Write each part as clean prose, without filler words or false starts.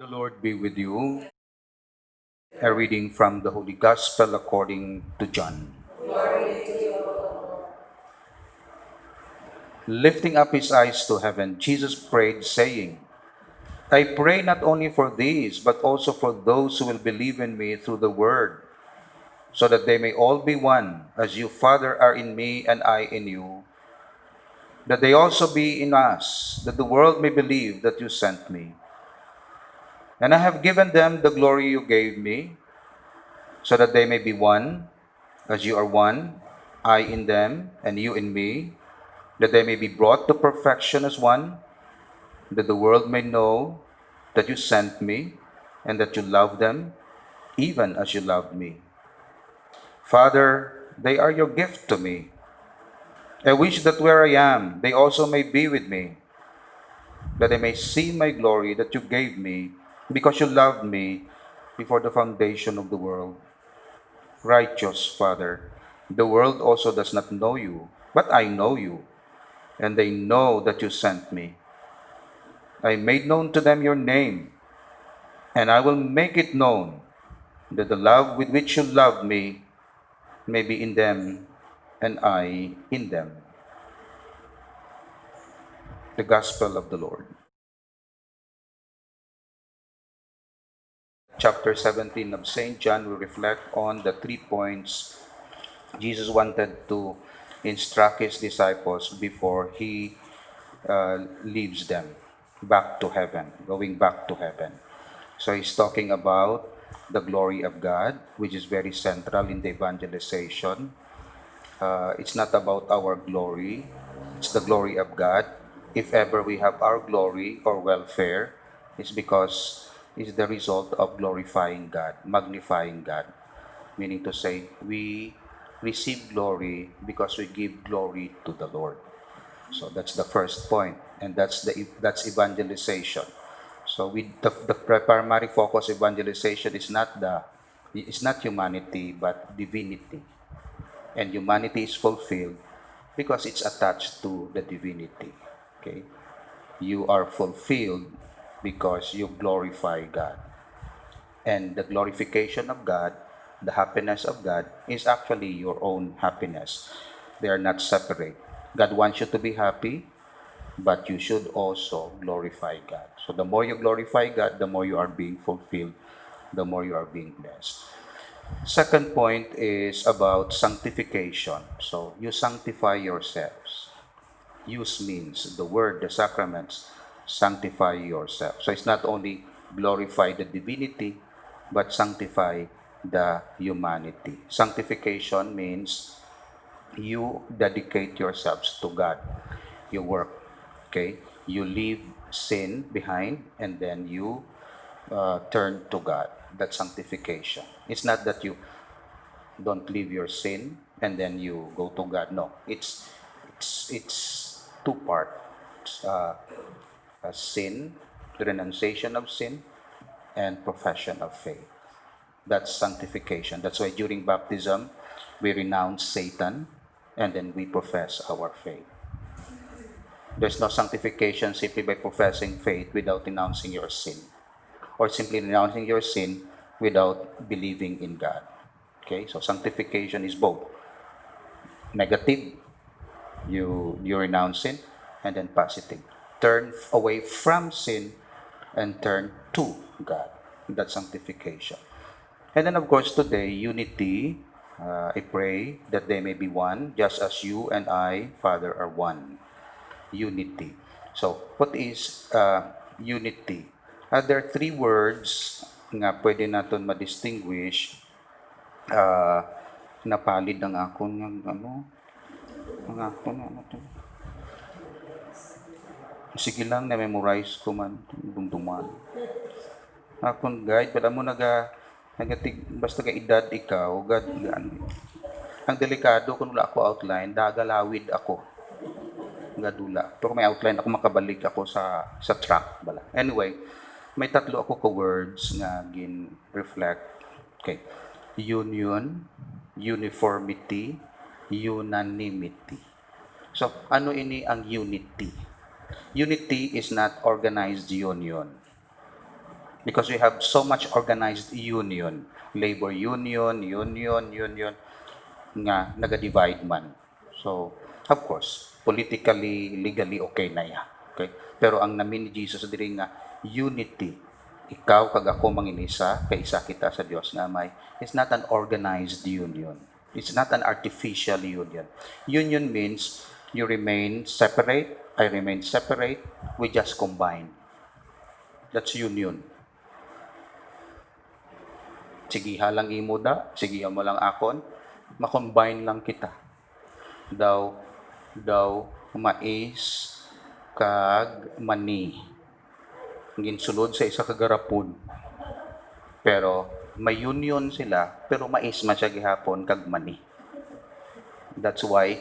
The Lord be with you. A reading from the Holy Gospel according to John. Lifting up his eyes to heaven, Jesus prayed, saying, I pray not only for these, but also for those who will believe in me through the word, so that they may all be one, as you, Father, are in me and I in you, that they also be in us, that the world may believe that you sent me. And I have given them the glory you gave me, so that they may be one, as you are one, I in them, and you in me, that they may be brought to perfection as one, that the world may know that you sent me, and that you love them, even as you loved me. Father, they are your gift to me. I wish that where I am, they also may be with me, that they may see my glory that you gave me, because you loved me before the foundation of the world. Righteous Father, the world also does not know you, but I know you, and they know that you sent me. I made known to them your name, and I will make it known, that the love with which you loved me may be in them, and I in them. The Gospel of the Lord. Chapter 17 of St. John, we reflect on the 3 points Jesus wanted to instruct his disciples before he leaves them back to heaven, going back to heaven. So he's talking about the glory of God, which is very central in the evangelization. It's not about our glory, it's the glory of God. If ever we have our glory or welfare, it's because it's the result of glorifying God, magnifying God. Meaning to say, we receive glory because we give glory to the Lord. So that's the first point, and that's evangelization. So the primary focus of evangelization is not humanity but divinity, and humanity is fulfilled because it's attached to the divinity. Okay, you are fulfilled because you glorify God, and the glorification of God, the happiness of God, is actually your own happiness. They are not separate. God wants you to be happy, but you should also glorify God. So the more you glorify God, the more you are being fulfilled, the more you are being blessed. Second point is about sanctification. So you sanctify yourselves. Use means the word, the sacraments, sanctify yourself. So it's not only glorify the divinity, but sanctify the humanity. Sanctification means you dedicate yourselves to God. You work, okay? You leave sin behind, and then you turn to God. That's sanctification. It's not that you don't leave your sin and then you go to God. No, it's two part. Sin, renunciation of sin, and profession of faith. That's sanctification. That's why during baptism, we renounce Satan and then we profess our faith. There's no sanctification simply by professing faith without renouncing your sin, or simply renouncing your sin without believing in God. Okay, so sanctification is both negative, you renounce sin, and then positive. Turn away from sin and turn to God. That's sanctification. And then, of course, today, unity. I pray that they may be one, just as you and I, Father, are one. Unity. So, what is unity? There are three words nga pwede natin ma-distinguish. Napalid ang akon ng ang akon ano to. Sige lang, na-memorize ko man, dumduman. Akon guide, pala mo basta ka edad ikaw, God, ang delikado kung wala ako outline, dagalawid ako. Gadula. Pero may outline ako, makabalik ako sa track bala. Anyway, may tatlo ako ka words nga gin reflect. Okay. Union, uniformity, unanimity. So, ano ini ang unity? Unity is not organized union. Because we have so much organized union, labor union, nga naga-divide man. So, of course, politically, legally, okay na ya. Okay? Pero ang namin ni Jesus diri nga, unity. Ikaw kag ako manginisa, kay isa kita sa Dios nga may. It's not an organized union. It's not an artificial union. Union means you remain separate, I remain separate, we just combine. That's union. Sige halang imo da, sige mo lang akon, makombine lang kita. Daw mais kag mani ginsulod sa isa ka garapon, pero may union sila pero mais man siya gihapon kag mani. That's why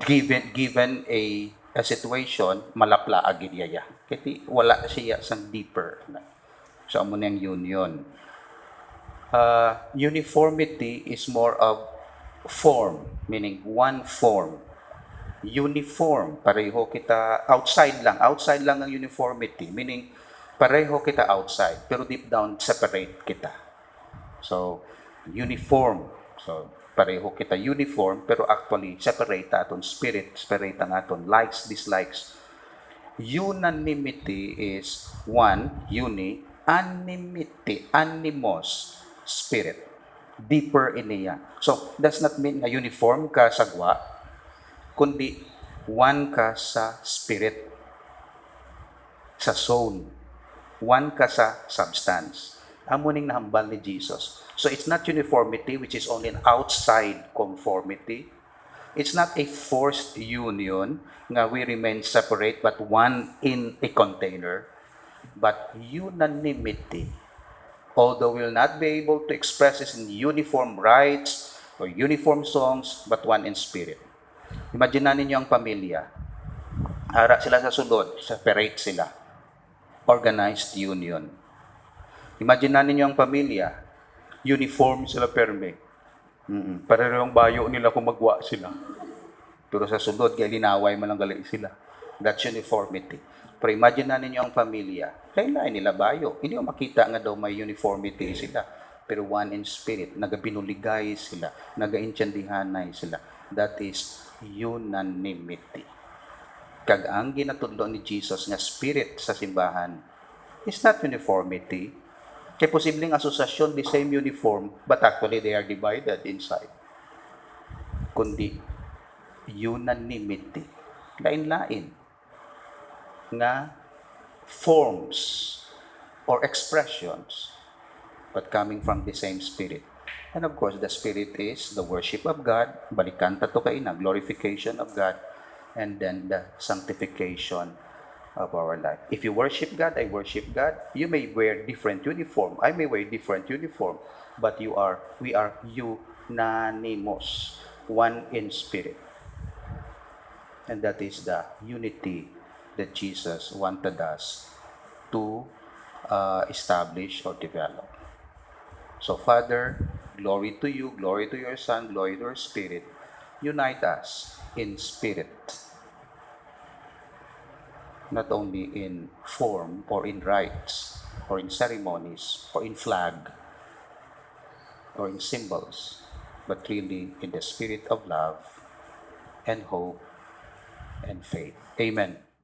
given a situation malapla agid yaya kiti wala siya sang deeper so amo nang union. Uniformity is more of form, meaning one form. Uniform, pareho kita outside lang ang uniformity, meaning pareho kita outside, pero deep down separate kita. So, uniform. So, pareho kita uniform, pero actually separate aton spirit, separate ang aton likes, dislikes. Unanimity is one, anonymity, animos, spirit. Deeper in niya. So, does not mean na uniform ka sa gwa, kundi one ka sa spirit, sa soul. One ka sa substance. Amo ning nahambal ni Jesus. So, it's not uniformity, which is only an outside conformity. It's not a forced union nga we remain separate but one in a container, but unanimity. Although we will not be able to express this in uniform rites or uniform songs, but one in spirit. Imagine na ninyo ang pamilya. Hara sila sa sulod, separate sila. Organized union. Imagine na ninyo ang pamilya, uniform sila perme. Parehong bayo nila kung magwa sila. Pero sa sulod, kaya linaway man lang gali sila. That's uniformity. Pero imagine na ninyo ang pamilya, lain-lain nila bayo. Hindi mo makita nga daw may uniformity sila. Pero one in spirit, nagabinuligay sila, nagaintyandihanay sila. That is unanimity. Kag ang ginatudlo ni Jesus nga spirit sa simbahan is not uniformity. Kaya posibleng asosasyon, the same uniform, but actually they are divided inside. Kundi unanimity. Lain-lain nga forms or expressions but coming from the same spirit. And of course, the spirit is the worship of God, balikan ta to kay na glorification of God, and then the sanctification of our life. If you worship God, I worship God. You may wear different uniform. I may wear different uniform, but we are unanimous, one in spirit. And that is the unity that Jesus wanted us to establish or develop. So, Father, glory to you, glory to your Son, glory to your Spirit. Unite us in spirit, not only in form or in rites or in ceremonies or in flag or in symbols, but really in the spirit of love and hope and faith. Amen.